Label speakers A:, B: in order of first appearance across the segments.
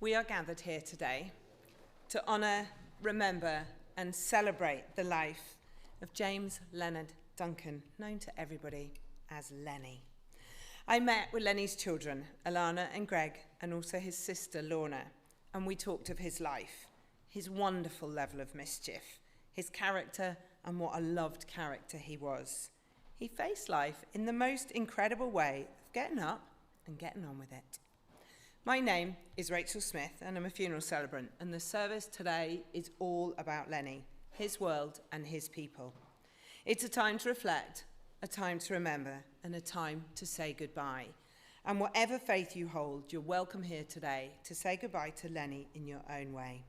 A: We are gathered here today to honour, remember and celebrate the life of James Leonard Duncan, known to everybody as Lenny. I met with Lenny's children, Alana and Greg, and also his sister Lorna, and we talked of his life, his wonderful level of mischief, his character, and what a loved character he was. He faced life in the most incredible way of getting up and getting on with it. My name is Rachel Smith, and I'm a funeral celebrant, and the service today is all about Lenny, his world and his people. It's a time to reflect, a time to remember, and a time to say goodbye. And whatever faith you hold, you're welcome here today to say goodbye to Lenny in your own way.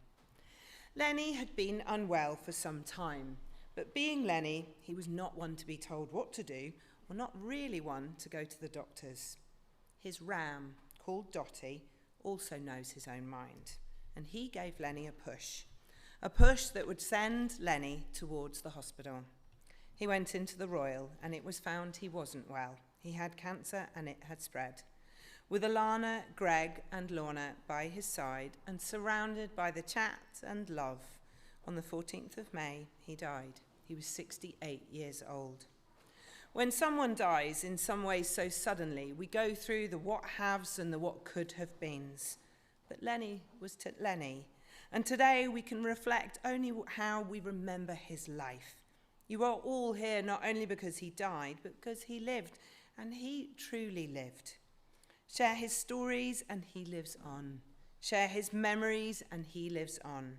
A: Lenny had been unwell for some time, but being Lenny, he was not one to be told what to do, or not really one to go to the doctors. His ram, called Dotty, also knows his own mind, and he gave Lenny a push that would send Lenny towards the hospital. He went into the Royal, and it was found he wasn't well. He had cancer, and it had spread. With Alana, Greg, and Lorna by his side, and surrounded by the chat and love, on the 14th of May, he died. He was 68 years old. When someone dies in some ways so suddenly, we go through the what haves and the what could have beens. But Lenny was Lenny, and today we can reflect only how we remember his life. You are all here not only because he died, but because he lived, and he truly lived. Share his stories, and he lives on. Share his memories, and he lives on.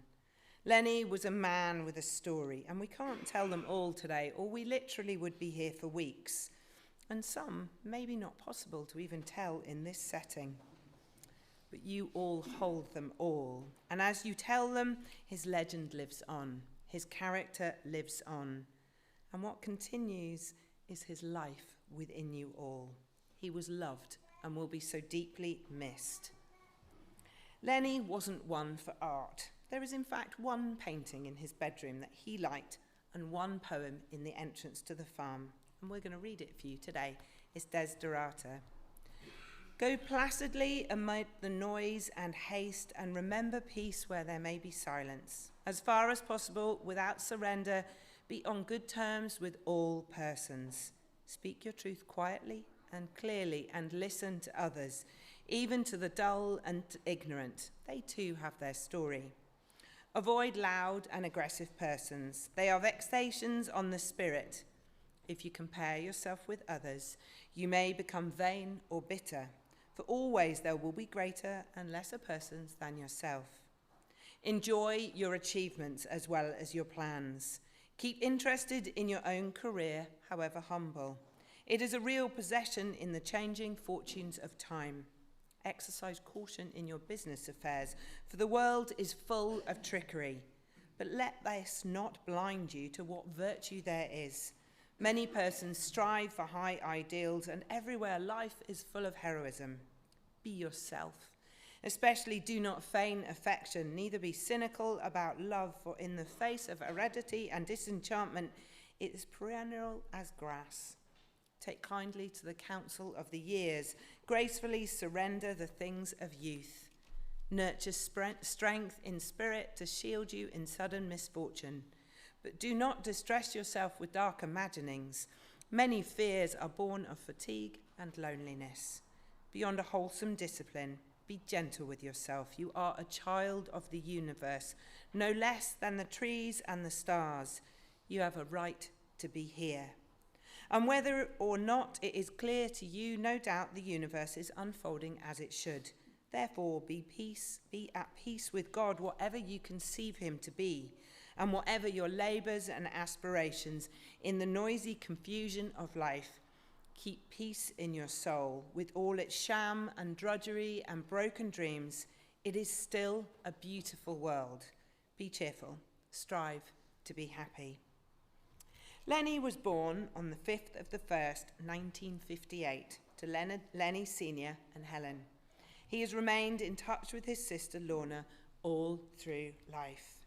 A: Lenny was a man with a story, and we can't tell them all today, or we literally would be here for weeks. And some maybe not possible to even tell in this setting. But you all hold them all, and as you tell them, his legend lives on, his character lives on. And what continues is his life within you all. He was loved and will be so deeply missed. Lenny wasn't one for art. There is in fact one painting in his bedroom that he liked and one poem in the entrance to the farm. And we're going to read it for you today. It's Desiderata. Go placidly amid the noise and haste, and remember peace where there may be silence. As far as possible, without surrender, be on good terms with all persons. Speak your truth quietly and clearly, and listen to others, even to the dull and ignorant. They too have their story. Avoid loud and aggressive persons. They are vexations on the spirit. If you compare yourself with others, you may become vain or bitter, for always there will be greater and lesser persons than yourself. Enjoy your achievements as well as your plans. Keep interested in your own career, however humble. It is a real possession in the changing fortunes of time. Exercise caution in your business affairs, for the world is full of trickery. But let this not blind you to what virtue there is. Many persons strive for high ideals, and everywhere life is full of heroism. Be yourself. Especially do not feign affection, neither be cynical about love, for in the face of heredity and disenchantment, it is perennial as grass. Take kindly to the counsel of the years, gracefully surrender the things of youth. Nurture strength in spirit to shield you in sudden misfortune. But do not distress yourself with dark imaginings. Many fears are born of fatigue and loneliness. Beyond a wholesome discipline, be gentle with yourself. You are a child of the universe, no less than the trees and the stars. You have a right to be here. And whether or not it is clear to you, no doubt the universe is unfolding as it should. Therefore, be at peace with God, whatever you conceive him to be, and whatever your labors and aspirations in the noisy confusion of life. Keep peace in your soul, with all its sham and drudgery and broken dreams. It is still a beautiful world. Be cheerful. Strive to be happy. Lenny was born on the 5th of the 1st, 1958, to Lenny Sr. and Helen. He has remained in touch with his sister Lorna all through life.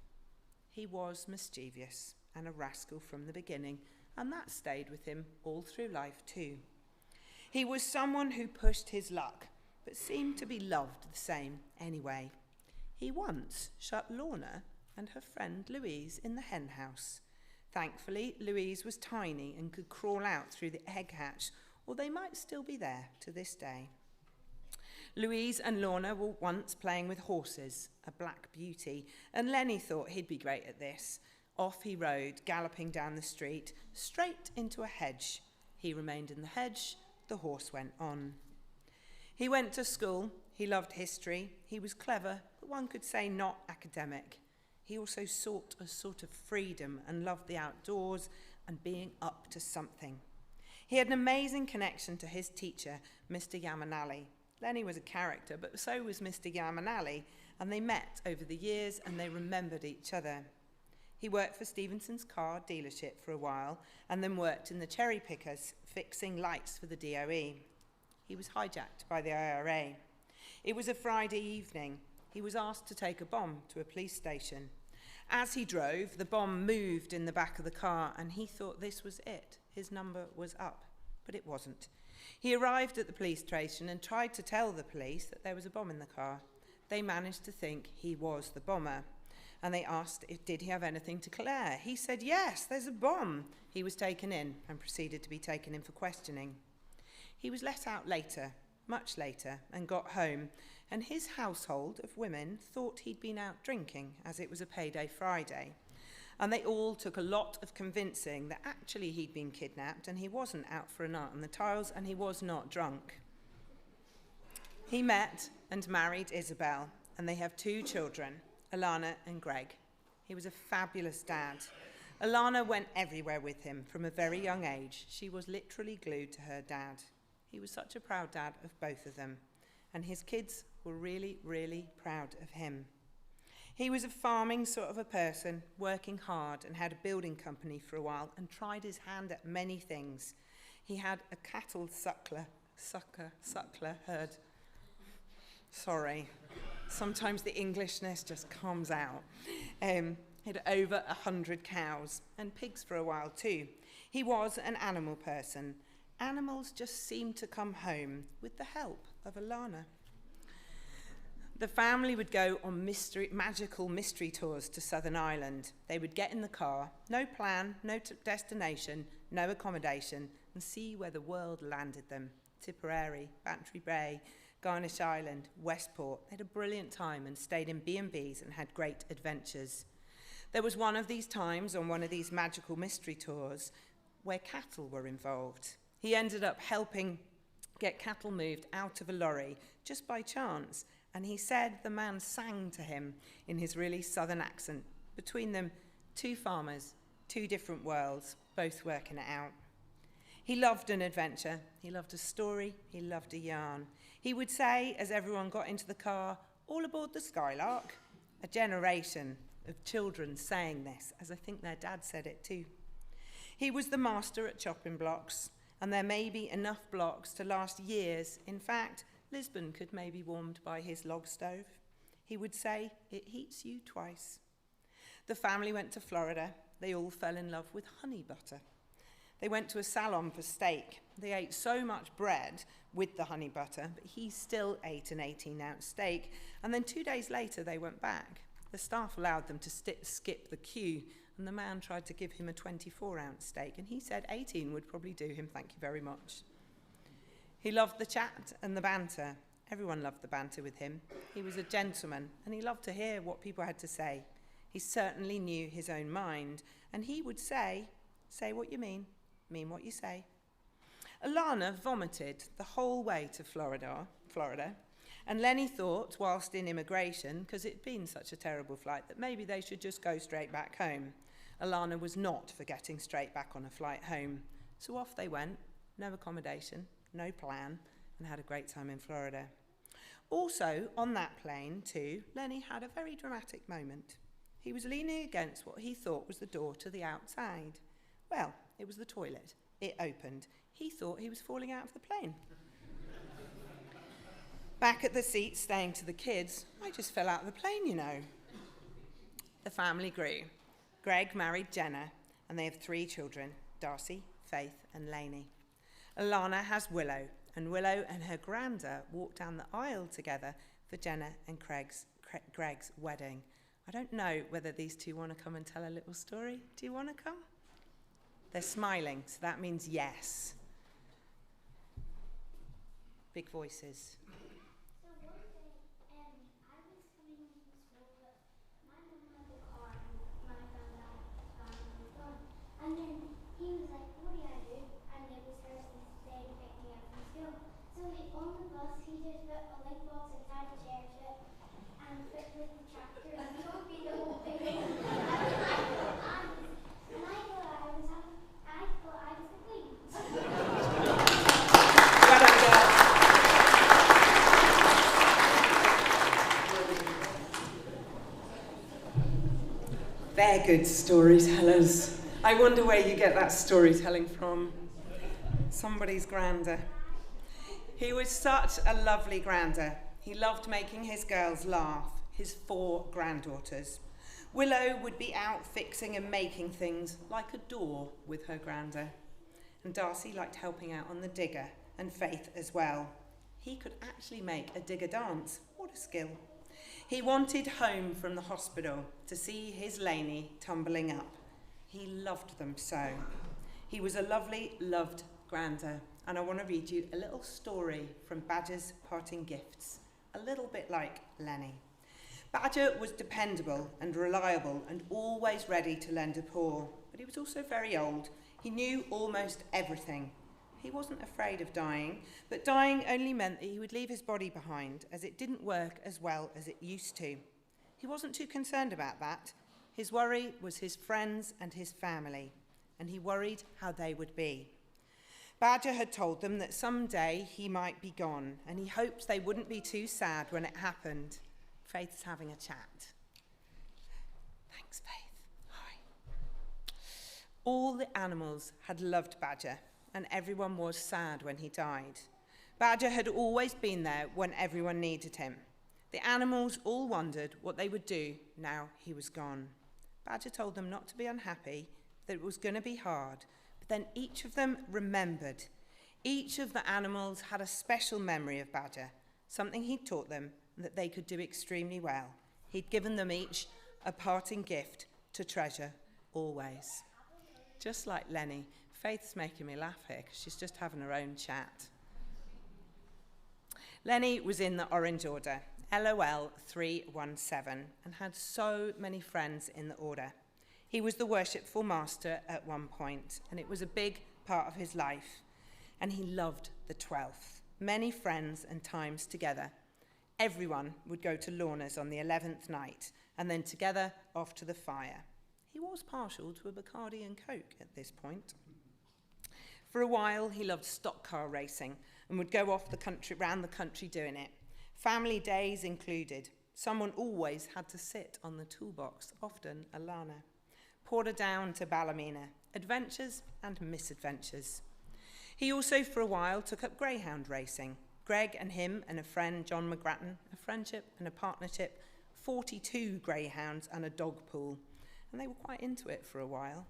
A: He was mischievous and a rascal from the beginning, and that stayed with him all through life too. He was someone who pushed his luck, but seemed to be loved the same anyway. he once shut Lorna and her friend Louise in the hen house. Thankfully, Louise was tiny and could crawl out through the egg hatch, or they might still be there to this day. Louise and Lorna were once playing with horses, a black beauty, and Lenny thought he'd be great at this. Off he rode, galloping down the street, straight into a hedge. He remained in the hedge, the horse went on. He went to school, he loved history, he was clever, but one could say not academic. He also sought a sort of freedom and loved the outdoors and being up to something. He had an amazing connection to his teacher, Mr. Yamanali. Lenny was a character, but so was Mr. Yamanali, and they met over the years and they remembered each other. He worked for Stevenson's car dealership for a while and then worked in the cherry pickers, fixing lights for the DOE. He was hijacked by the IRA. It was a Friday evening. He was asked to take a bomb to a police station. As he drove, the bomb moved in the back of the car and he thought this was it. His number was up, but it wasn't. He arrived at the police station and tried to tell the police that there was a bomb in the car. They managed to think he was the bomber. And they asked did he have anything to declare. He said, yes, there's a bomb. He was taken in and proceeded to be taken in for questioning. He was let out later, much later, and got home, and his household of women thought he'd been out drinking, as it was a payday Friday. And they all took a lot of convincing that actually he'd been kidnapped and he wasn't out for a night on the tiles and he was not drunk. He met and married Isabel, and they have 2 children, Alana and Greg. He was a fabulous dad. Alana went everywhere with him from a very young age. She was literally glued to her dad. He was such a proud dad of both of them, and his kids were really, really proud of him. He was a farming sort of a person, working hard, and had a building company for a while and tried his hand at many things. He had a cattle suckler herd. Sorry, sometimes the Englishness just comes out. He had over 100 cows and pigs for a while too. He was an animal person. Animals just seemed to come home with the help of Alana. The family would go on magical mystery tours to Southern Ireland. They would get in the car, no plan, no destination, no accommodation, and see where the world landed them. Tipperary, Bantry Bay, Garnish Island, Westport. They had a brilliant time and stayed in B&Bs and had great adventures. There was one of these times on one of these magical mystery tours where cattle were involved. He ended up helping get cattle moved out of a lorry just by chance, and he said the man sang to him in his really southern accent. Between them, 2 farmers, 2 different worlds, both working it out. He loved an adventure, he loved a story, he loved a yarn. He would say, as everyone got into the car, all aboard the Skylark. A generation of children saying this, as I think their dad said it too. He was the master at chopping blocks, and there may be enough blocks to last years. In fact, Lisbon could maybe be warmed by his log stove. He would say, it heats you twice. The family went to Florida. They all fell in love with honey butter. They went to a salon for steak. They ate so much bread with the honey butter, but he still ate an 18-ounce steak, and then 2 days later they went back. The staff allowed them to skip the queue, and the man tried to give him a 24-ounce steak, and he said 18 would probably do him, thank you very much. He loved the chat and the banter. Everyone loved the banter with him. He was a gentleman, and he loved to hear what people had to say. He certainly knew his own mind, and he would say what you mean what you say. Alana vomited the whole way to Florida, and Lenny thought, whilst in immigration, because it had been such a terrible flight, that maybe they should just go straight back home. Alana was not for getting straight back on a flight home. So off they went, no accommodation, no plan, and had a great time in Florida. Also, on that plane too, Lenny had a very dramatic moment. He was leaning against what he thought was the door to the outside. Well, it was the toilet. It opened. He thought he was falling out of the plane. Back at the seat, saying to the kids, I just fell out of the plane, you know. The family grew. Greg married Jenna, and they have 3 children, Darcy, Faith, and Lenny. Alana has Willow, and Willow and her granda walk down the aisle together for Jenna and Greg's Greg's wedding. I don't know whether these two want to come and tell a little story. Do you want to come? They're smiling, so that means yes. Big voices.
B: So one day, I was coming home from school, but my mum had the car and my granddad was gone. And then he was like, what do I do? And it was Thursday day to pick me up from school. So on the bus, he just put a light box inside the chair shit and put with the tractor and showed me the whole thing. And I thought I was the queen.
A: Well done, girl. They're good storytellers. I wonder where you get that storytelling from. Somebody's granda. He was such a lovely granda. He loved making his girls laugh, his 4 granddaughters. Willow would be out fixing and making things like a door with her granda. And Darcy liked helping out on the digger, and Faith as well. He could actually make a digger dance. What a skill. He wanted home from the hospital to see his Lenny tumbling up. He loved them so. He was a lovely, loved granda, and I want to read you a little story from Badger's parting gifts, a little bit like Lenny. Badger was dependable and reliable and always ready to lend a paw, but he was also very old. He knew almost everything. He wasn't afraid of dying, but dying only meant that he would leave his body behind, as it didn't work as well as it used to. He wasn't too concerned about that. His worry was his friends and his family, and he worried how they would be. Badger had told them that someday he might be gone, and he hoped they wouldn't be too sad when it happened. Faith's having a chat. Thanks, Faith. Hi. All the animals had loved Badger, and everyone was sad when he died. Badger had always been there when everyone needed him. The animals all wondered what they would do now he was gone. Badger told them not to be unhappy, that it was going to be hard, but then each of them remembered. Each of the animals had a special memory of Badger, something he'd taught them that they could do extremely well. He'd given them each a parting gift to treasure always. Just like Lenny. Faith's making me laugh here because she's just having her own chat. Lenny was in the Orange Order, LOL 317, and had so many friends in the order. He was the worshipful master at one point, and it was a big part of his life. And he loved the 12th. Many friends and times together. Everyone would go to Lorna's on the 11th night, and then together off to the fire. He was partial to a Bacardi and Coke at this point. For a while, he loved stock car racing and would go off the country, round the country doing it. Family days included. Someone always had to sit on the toolbox, often Alana. Portadown to Ballymena. Adventures and misadventures. He also, for a while, took up greyhound racing. Greg and him and a friend, John McGrattan, a friendship and a partnership, 42 greyhounds and a dog pool. And they were quite into it for a while.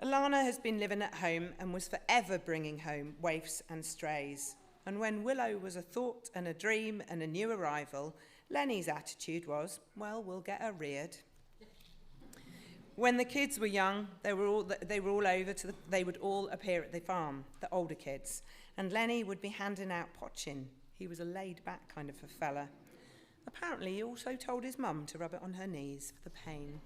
A: Alana has been living at home and was forever bringing home waifs and strays. And when Willow was a thought and a dream and a new arrival, Lenny's attitude was, well, we'll get her reared. When the kids were young, they would all appear at the farm, the older kids, and Lenny would be handing out potchin. He was a laid-back kind of a fella. Apparently, he also told his mum to rub it on her knees for the pain.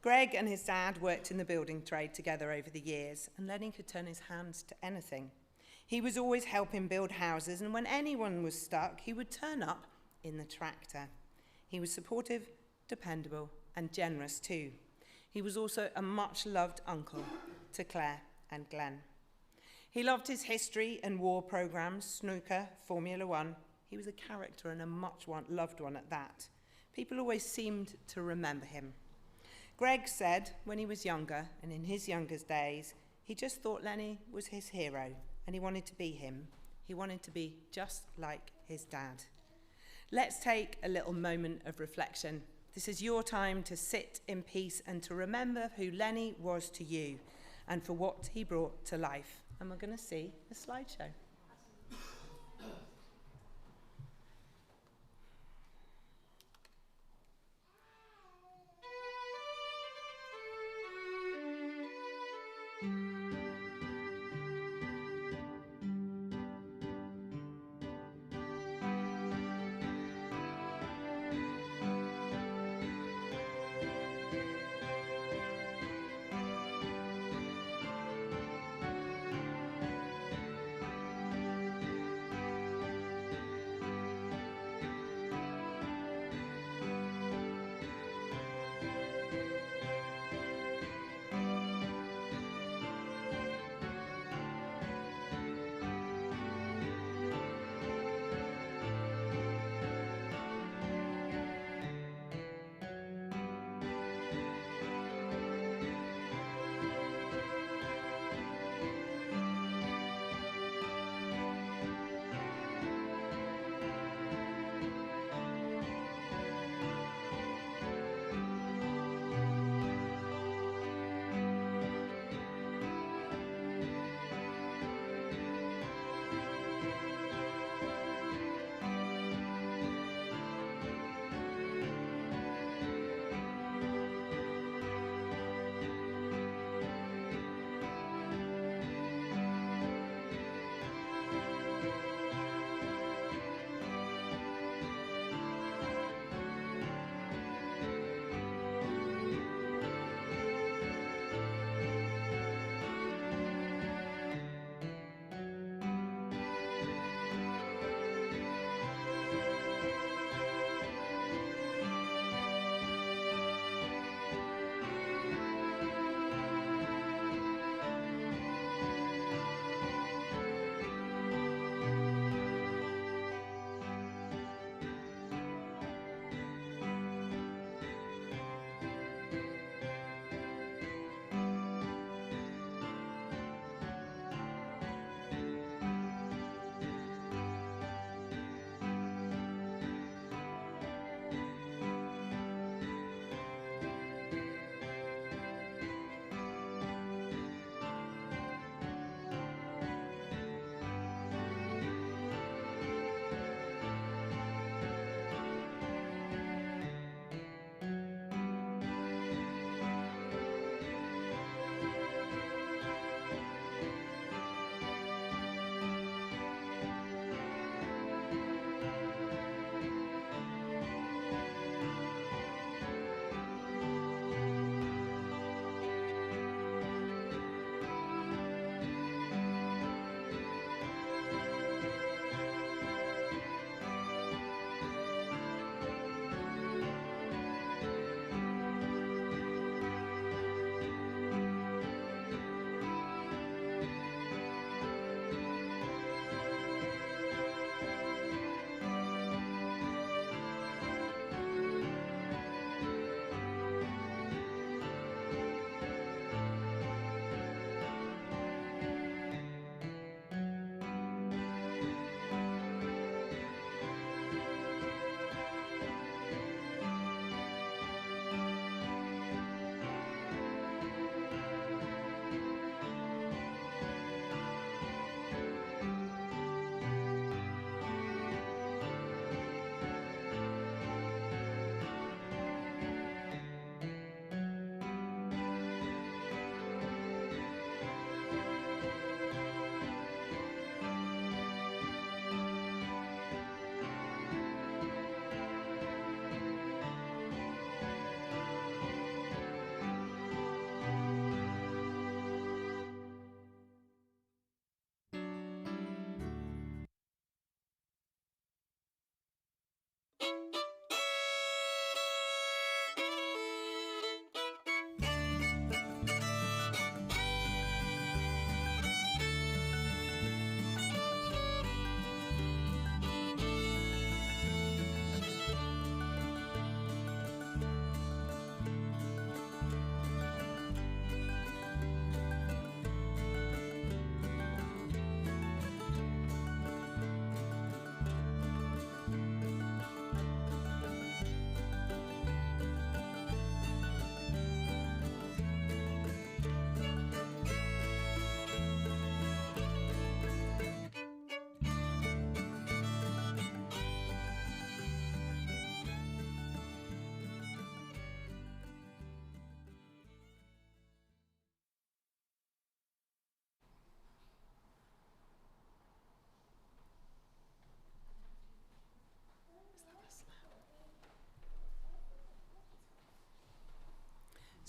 A: Greg and his dad worked in the building trade together over the years, and Lenny could turn his hands to anything. He was always helping build houses, and when anyone was stuck, he would turn up in the tractor. He was supportive, dependable, and generous too. He was also a much-loved uncle to Claire and Glenn. He loved his history and war programs, snooker, Formula One. He was a character and a much-loved one at that. People always seemed to remember him. Greg said when he was younger, and in his younger days, he just thought Lenny was his hero, and he wanted to be him. He wanted to be just like his dad. Let's take a little moment of reflection. This is your time to sit in peace and to remember who Lenny was to you and for what he brought to life. And we're going to see a slideshow.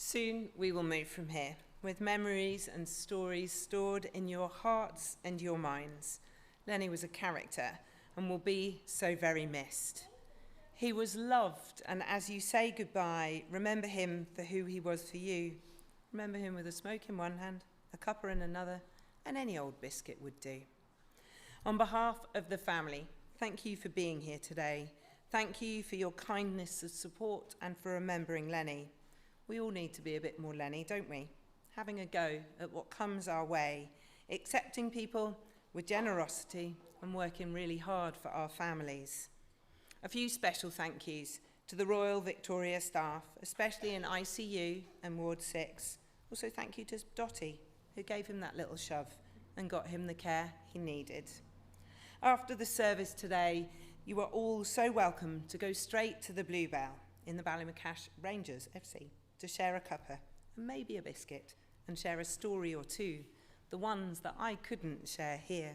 A: Soon we will move from here, with memories and stories stored in your hearts and your minds. Lenny was a character and will be so very missed. He was loved, and as you say goodbye, remember him for who he was for you. Remember him with a smoke in one hand, a cuppa in another, and any old biscuit would do. On behalf of the family, thank you for being here today. Thank you for your kindness of support and for remembering Lenny. We all need to be a bit more Lenny, don't we? Having a go at what comes our way, accepting people with generosity and working really hard for our families. A few special thank yous to the Royal Victoria staff, especially in ICU and Ward 6. Also thank you to Dottie, who gave him that little shove and got him the care he needed. After the service today, you are all so welcome to go straight to the Bluebell in the Ballymacash Rangers FC to share a cuppa and maybe a biscuit and share a story or two, the ones that I couldn't share here.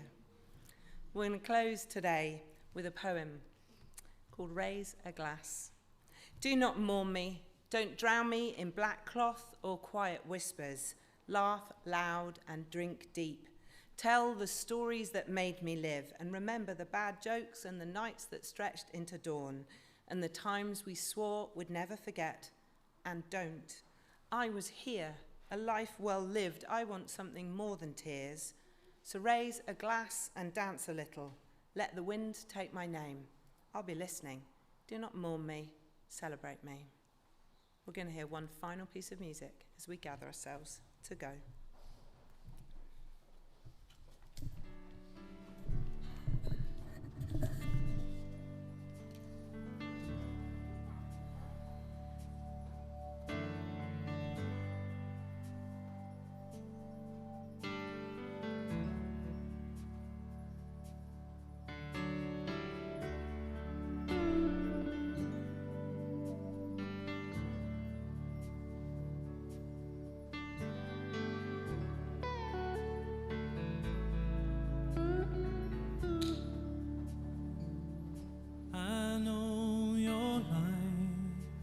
A: We're going to close today with a poem called Raise a Glass. Do not mourn me, don't drown me in black cloth or quiet whispers. Laugh loud and drink deep. Tell the stories that made me live, and remember the bad jokes and the nights that stretched into dawn, and the times we swore we'd never forget, and don't. I was here, a life well lived. I want something more than tears. So raise a glass and dance a little. Let the wind take my name. I'll be listening. Do not mourn me, celebrate me. We're going to hear one final piece of music as we gather ourselves to go.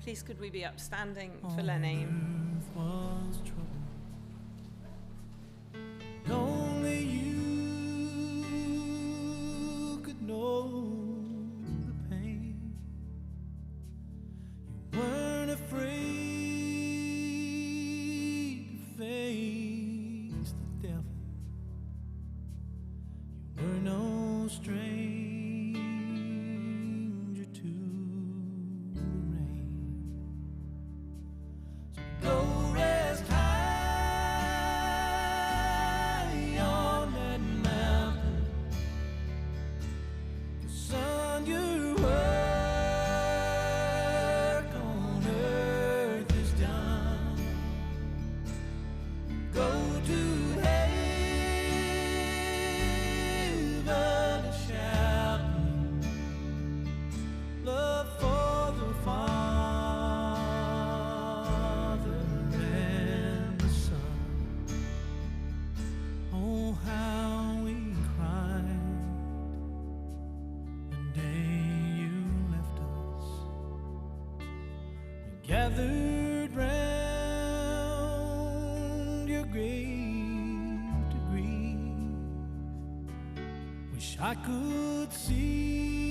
A: Please could we be upstanding for Lenny?
C: Only you could know the pain. You weren't afraid to face the devil. You were no stranger to the rain. So go rest high on that mountain. The sun, your work on earth is done. Go to heaven a shouting, love for the Father and the Son. Oh, how we cried the day you left us. We gathered round your grave to grieve. Wish I could see